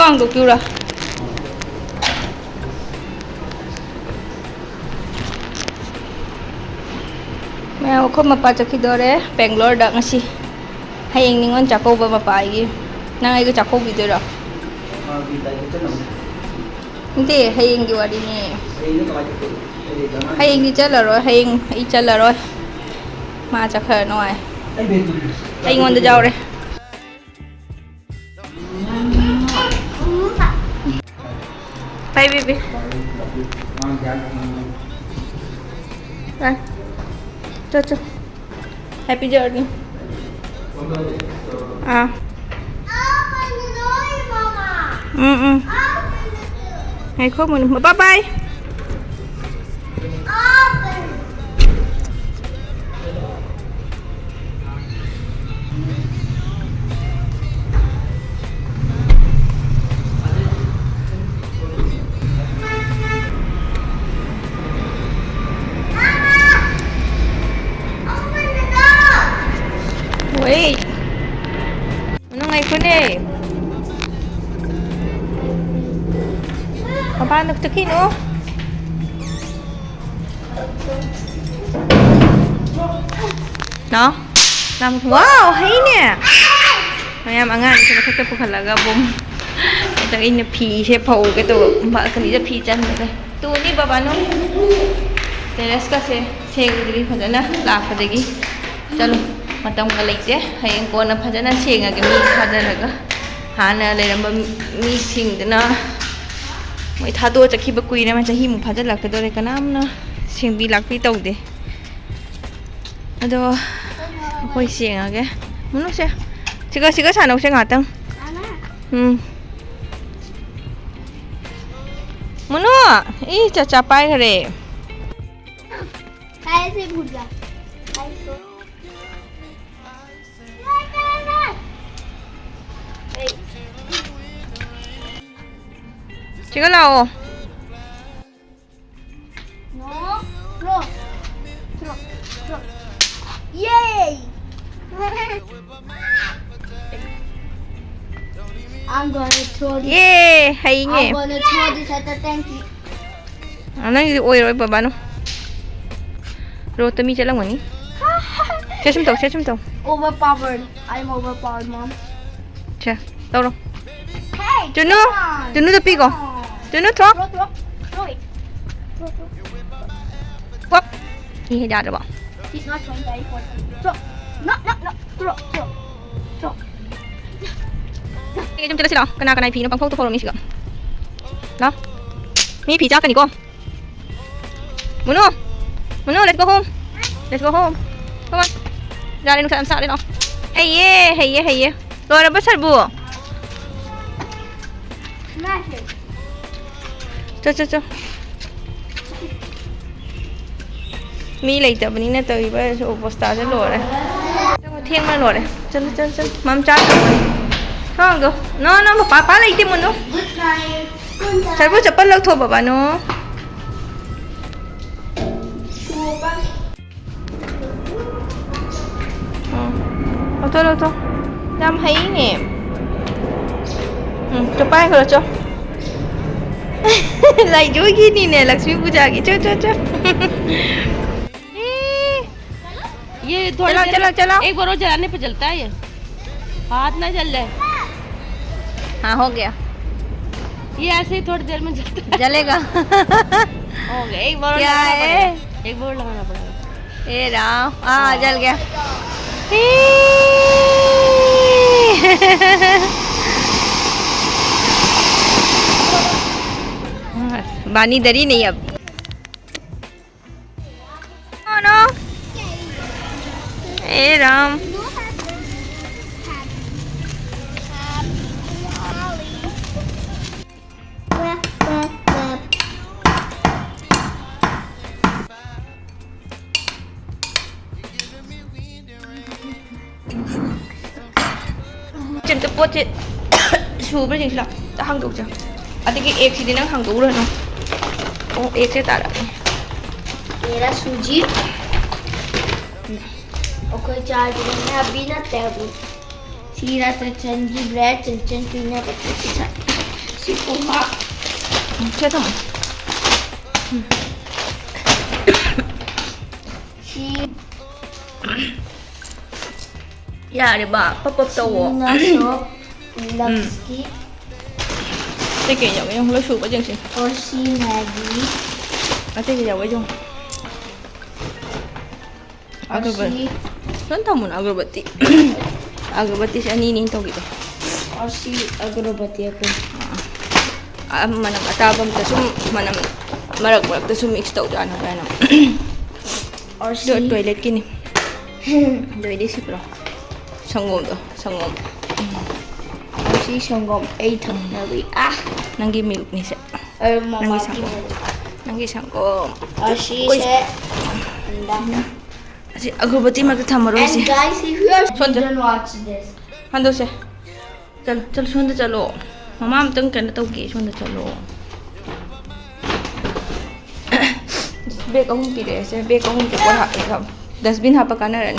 Dokura. Mẹ không mà pa khi đó đấy, Bangalore đã ngay si. Hay anh ninh on chắc cô mà pa gì, nang ai cái chắc cô bị rồi. Hindi, hay anh gì đi nè. Hay anh đi chơi là rồi, hay anh đi chơi là rồi. Mà chắc hơi nói. Hay anh on đi giao đấy. Bye baby. Bye. Cho. Happy journey. Ah. Open the door, Mama. Hey, come on. Bye bye. Open. Wait. Ano nga ko na eh? Paano nagtakin oh? No? Wow! Hay niya! Mayam angan. Ito nakita po kalaga bum. Ito yung pi siya pa ulit. Ito bakal kanina pi dyan. Ito ni baba no? Teres kasi siya dili pa dyan na. Lapa dagi. Chalo. Matang galite. Hayang ko na pa dyan na siya nga gami pa dyan na. Hana layang mi sing dyan na. May thado cha khiba kui na man chahi mu phajal lak do re kanam na sing bi lak pi tau de ado koi sing age munu se siga sa no se ngatang munu i cha pai khare Kai se bhul ga. Kai so. Chiga lao No. Throw. Yay! I'm gonna throw this. ye hay I'm nge gonna throw this at the tanky. anang oi roi baba no ro tami chalang wani chesum tau Overpowered. I'm overpowered, Mom. cha tau ro Hey! Junu come on. Junu tepi ko Come on. Junu throw Throw it. Throw. wop ni da da ba He's not throwing very far. Throw. No. Throw. Sige, jom sila kena pi no pang photo follow mi siga no mi pi ja ka ni ko Munu let's go home come on ra lên nó sợ đấy nó hey ye rồi nó bắt sạch bùa Smash it. cho mi lấy tập bên này tới bây giờ posta cho lỗ này thiên mà lỗ này chân mắm chát không được nó mà papa lấy thêm một nó Good try. sạch bùa chụp bắt lắc thôi bà nó thôi Nam thấy nè cho bay rồi cho lại dối gini nè Lakshmi Puja की cho ये थोड़ी चलो एक बार और जलाने पे जलता है ये हाथ ना जल जाए हाँ हो गया ये ऐसे ही थोड़ी देर में जलता जलेगा हो गया एक बार और क्या लगाना है? पड़ेगा। एक बार और लगाना पड़ेगा ए राम हाँ जल गया बानी डरी नहीं अब नो ए Ram chân cái bốt chết chú bây giờ là đã hàng đủ chưa à thì cái egg thì nó hàng đủ rồi nó ô egg sẽ tạo ra मेरा सूजी ओके चार दिन में अभी ना तैबू सीरा चंजी ब्रेड चंचन पीना पत्ते के साथ Sipuma. 새 thầm She. dạ để bà bắp bắp tàu Na shop. Lipstick. cái kiểu giống cái trong lối sụp ở chân chị Oshi Maggie. ở cái dầu ở trong Oshi. Kan tahu mun agarbati. Agarbati siya ninin to gitu. Oshi agrobati ako. Manam atabam ta sum manam marak ta sum mix tau ano ano. Oshi. Do toilet kini. Do ini sih bro. Sangom to, sangom. Oshi shanggom 8 nabi. Ah. Nanggi milk ni siya. Mama. Nanggi sangom. Nanggi sangom. Oshi Oi. se. Anda. Si agarbati magtathamaro And si. guys, if you are Sonja. didn't watch this, Hando se. Chalo, chalo sonda chalo. Mama am tang kan tau ki sonda chalo. Bag akong pire se, bag akong ko ha. Dustbin ha pa kana ran.